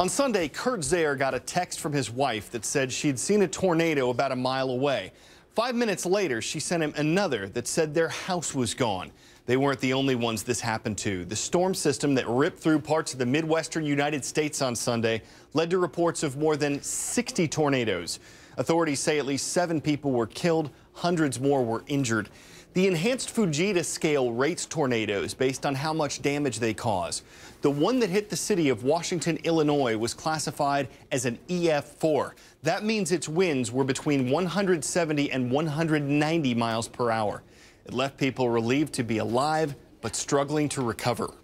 On Sunday, Kurt Zayer got a text from his wife that said she'd seen a tornado about a mile away. 5 minutes later, she sent him another that said their house was gone. They weren't the only ones this happened to. The storm system that ripped through parts of the Midwestern United States on Sunday led to reports of more than 60 tornadoes. Authorities say at least 7 people were killed, hundreds more were injured. The enhanced Fujita scale rates tornadoes based on how much damage they cause. The one that hit the city of Washington, Illinois was classified as an EF4. That means its winds were between 170 and 190 miles per hour. It left people relieved to be alive, but struggling to recover.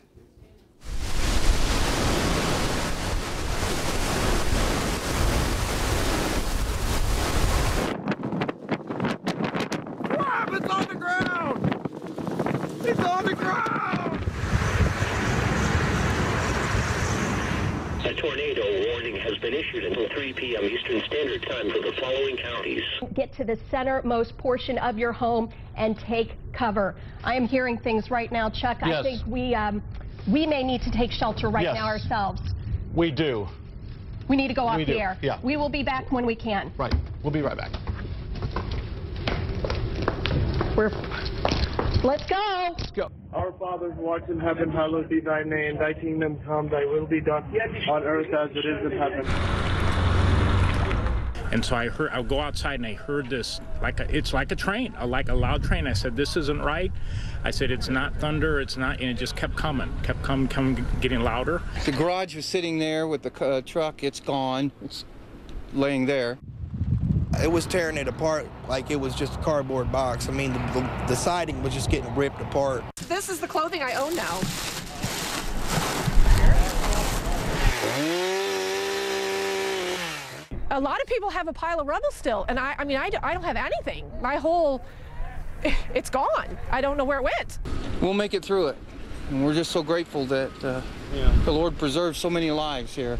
It's on the ground! It's on the ground! A tornado warning has been issued until 3 p.m. Eastern Standard Time for the following counties. Get to the centermost portion of your home and take cover. I am hearing things right now, Chuck. Yes. I think we may need to take shelter right now ourselves. We do. We need to go off the air. Yeah. We will be back when we can. Right. We'll be right back. Let's go. Let's go. Our Father who art in heaven, hallowed be thy name. Thy kingdom come, thy will be done on earth as it is in heaven. And so I go outside and I heard this, it's like a train, like a loud train. I said, this isn't right. I said, it's not thunder, it's not, and it just kept coming, getting louder. The garage was sitting there with the truck. It's gone. It's laying there. It was tearing it apart like it was just a cardboard box. I mean, the siding was just getting ripped apart. This is the clothing I own now. A lot of people have a pile of rubble still, and I mean, I don't have anything. My whole, it's gone. I don't know where it went. We'll make it through it. And we're just so grateful that the Lord preserved so many lives here.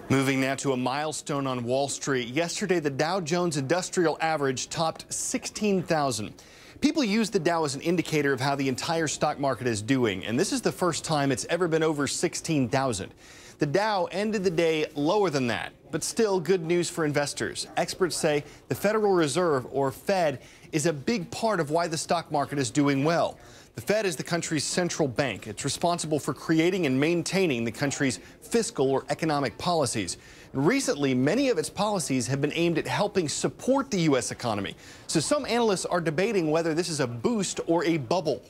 Moving now to a milestone on Wall Street. Yesterday, the Dow Jones Industrial Average topped 16,000. People use the Dow as an indicator of how the entire stock market is doing, and this is the first time it's ever been over 16,000. The Dow ended the day lower than that, but still good news for investors. Experts say the Federal Reserve, or Fed, is a big part of why the stock market is doing well. The Fed is the country's central bank. It's responsible for creating and maintaining the country's fiscal or economic policies. Recently, many of its policies have been aimed at helping support the U.S. economy. So some analysts are debating whether this is a boost or a bubble.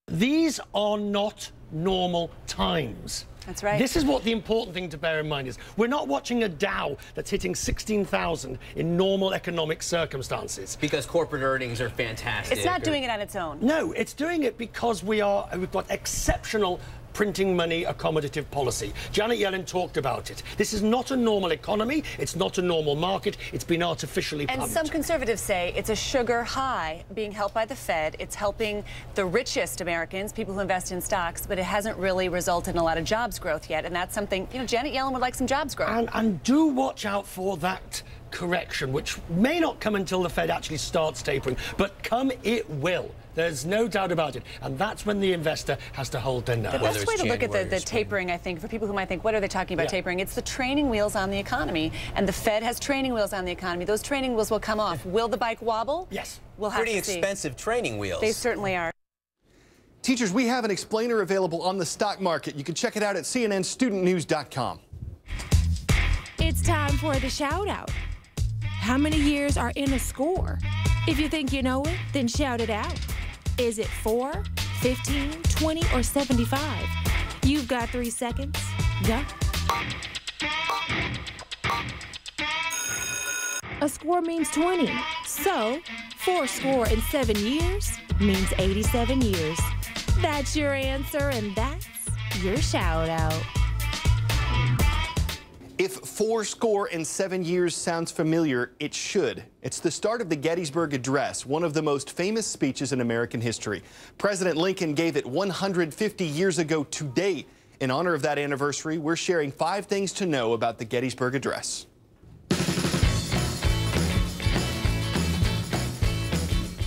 These are not normal times. That's right. This is what the important thing to bear in mind is. We're not watching a Dow that's hitting 16,000 in normal economic circumstances. Because corporate earnings are fantastic. It's not doing it on its own. No, it's doing it because we've got exceptional printing money accommodative policy. Janet Yellen talked about it. This is not a normal economy. It's not a normal market. It's been artificially pumped. And some conservatives say it's a sugar high being helped by the Fed. It's helping the richest Americans, people who invest in stocks, but it hasn't really resulted in a lot of jobs growth yet. And that's something, you know, Janet Yellen would like some jobs growth. And do watch out for that correction, which may not come until the Fed actually starts tapering, but come it will. There's no doubt about it. And that's when the investor has to hold their nerve. The best way to look at the tapering, I think, for people who might think, what are they talking about tapering? It's the training wheels on the economy. And the Fed has training wheels on the economy. Those training wheels will come off. Will the bike wobble? Yes. We'll have Pretty to see. expensive training wheels. They certainly are. Teachers, we have an explainer available on the stock market. You can check it out at cnnstudentnews.com. It's time for the shout out. How many years are in a score? If you think you know it, then shout it out. Is it 4, 15, 20, or 75? You've got 3 seconds. Go. A score means 20. So, 4 score in 7 years means 87 years. That's your answer, and that's your shout out. If 4 score and 7 years sounds familiar, it should. It's the start of the Gettysburg Address, one of the most famous speeches in American history. President Lincoln gave it 150 years ago today. In honor of that anniversary, we're sharing 5 things to know about the Gettysburg Address.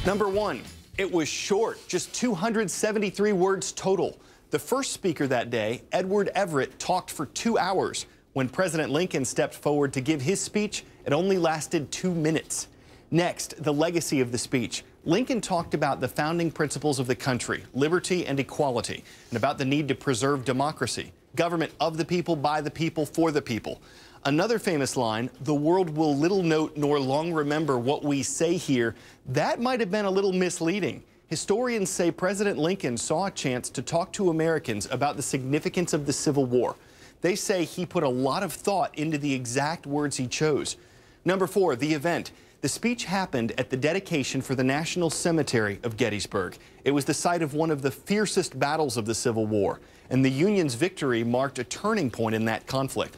Number 1, it was short, just 273 words total. The first speaker that day, Edward Everett, talked for 2 hours. When President Lincoln stepped forward to give his speech, it only lasted 2 minutes. Next, the legacy of the speech. Lincoln talked about the founding principles of the country, liberty and equality, and about the need to preserve democracy, government of the people, by the people, for the people. Another famous line, "The world will little note nor long remember what we say here," that might have been a little misleading. Historians say President Lincoln saw a chance to talk to Americans about the significance of the Civil War. They say he put a lot of thought into the exact words he chose. Number 4, the event. The speech happened at the dedication for the National Cemetery of Gettysburg. It was the site of one of the fiercest battles of the Civil War, and the Union's victory marked a turning point in that conflict.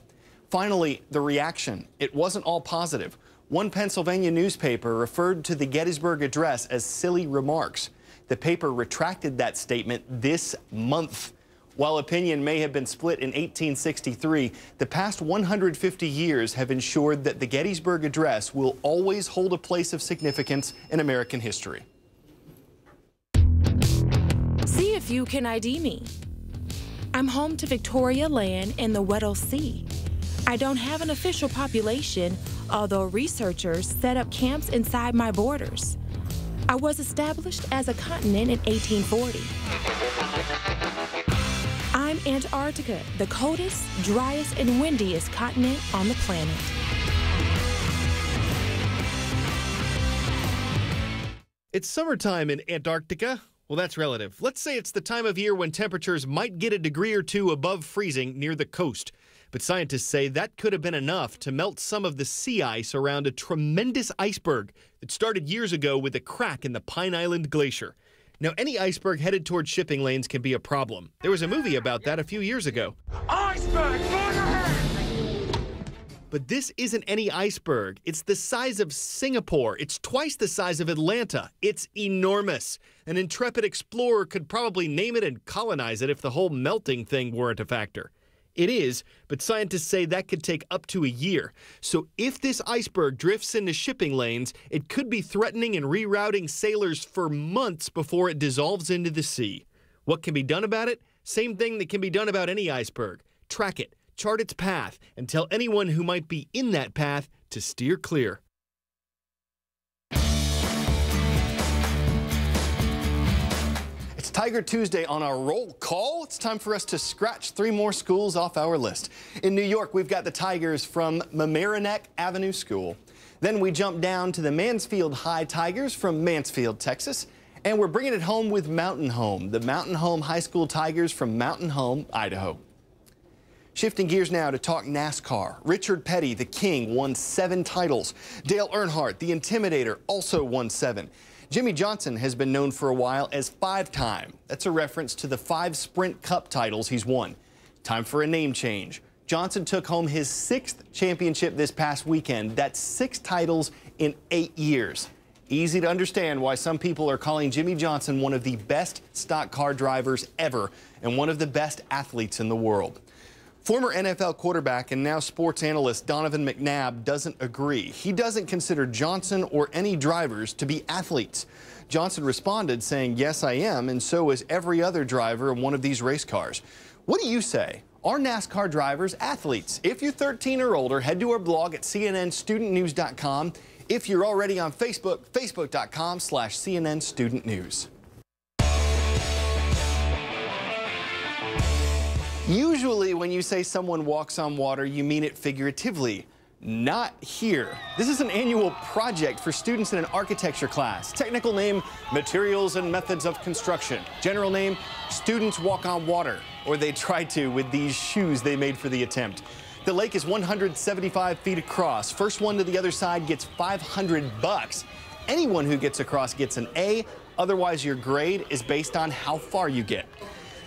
Finally, the reaction. It wasn't all positive. One Pennsylvania newspaper referred to the Gettysburg Address as silly remarks. The paper retracted that statement this month. While opinion may have been split in 1863, the past 150 years have ensured that the Gettysburg Address will always hold a place of significance in American history. See if you can ID me. I'm home to Victoria Land and the Weddell Sea. I don't have an official population, although researchers set up camps inside my borders. I was established as a continent in 1840. I'm Antarctica, the coldest, driest, and windiest continent on the planet. It's summertime in Antarctica. Well, that's relative. Let's say it's the time of year when temperatures might get a degree or two above freezing near the coast. But scientists say that could have been enough to melt some of the sea ice around a tremendous iceberg that started years ago with a crack in the Pine Island Glacier. Now, any iceberg headed toward shipping lanes can be a problem. There was a movie about that a few years ago. Iceberg, fire! But this isn't any iceberg. It's the size of Singapore. It's twice the size of Atlanta. It's enormous. An intrepid explorer could probably name it and colonize it if the whole melting thing weren't a factor. It is, but scientists say that could take up to a year. So if this iceberg drifts into shipping lanes, it could be threatening and rerouting sailors for months before it dissolves into the sea. What can be done about it? Same thing that can be done about any iceberg. Track it, chart its path, and tell anyone who might be in that path to steer clear. It's Tiger Tuesday on our roll call. It's time for us to scratch 3 more schools off our list. In New York, we've got the Tigers from Mamaroneck Avenue School. Then we jump down to the Mansfield High Tigers from Mansfield, Texas. And we're bringing it home with Mountain Home, the Mountain Home High School Tigers from Mountain Home, Idaho. Shifting gears now to talk NASCAR. Richard Petty, the King, won 7 titles. Dale Earnhardt, the Intimidator, also won 7. Jimmy Johnson has been known for a while as 5-time. That's a reference to the 5 Sprint Cup titles he's won. Time for a name change. Johnson took home his 6th championship this past weekend. That's 6 titles in 8 years. Easy to understand why some people are calling Jimmy Johnson one of the best stock car drivers ever and one of the best athletes in the world. Former NFL quarterback and now sports analyst Donovan McNabb doesn't agree. He doesn't consider Johnson or any drivers to be athletes. Johnson responded saying, "Yes, I am, and so is every other driver in one of these race cars." What do you say? Are NASCAR drivers athletes? If you're 13 or older, head to our blog at cnnstudentnews.com. If you're already on Facebook, facebook.com/CNNStudentNews. Usually when you say someone walks on water, you mean it figuratively. Not here. This is an annual project for students in an architecture class. Technical name, Materials and Methods of Construction. General name, Students Walk on Water, or they try to with these shoes they made for the attempt. The lake is 175 feet across. First one to the other side gets $500. Anyone who gets across gets an A, otherwise your grade is based on how far you get.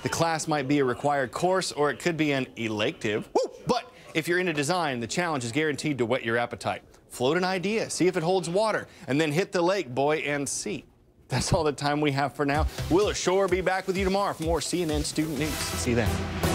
The class might be a required course, or it could be an elective. Woo! But if you're into design, the challenge is guaranteed to whet your appetite. Float an idea, see if it holds water, and then hit the lake, boy, and see. That's all the time we have for now. We'll sure be back with you tomorrow for more CNN Student News. See you then.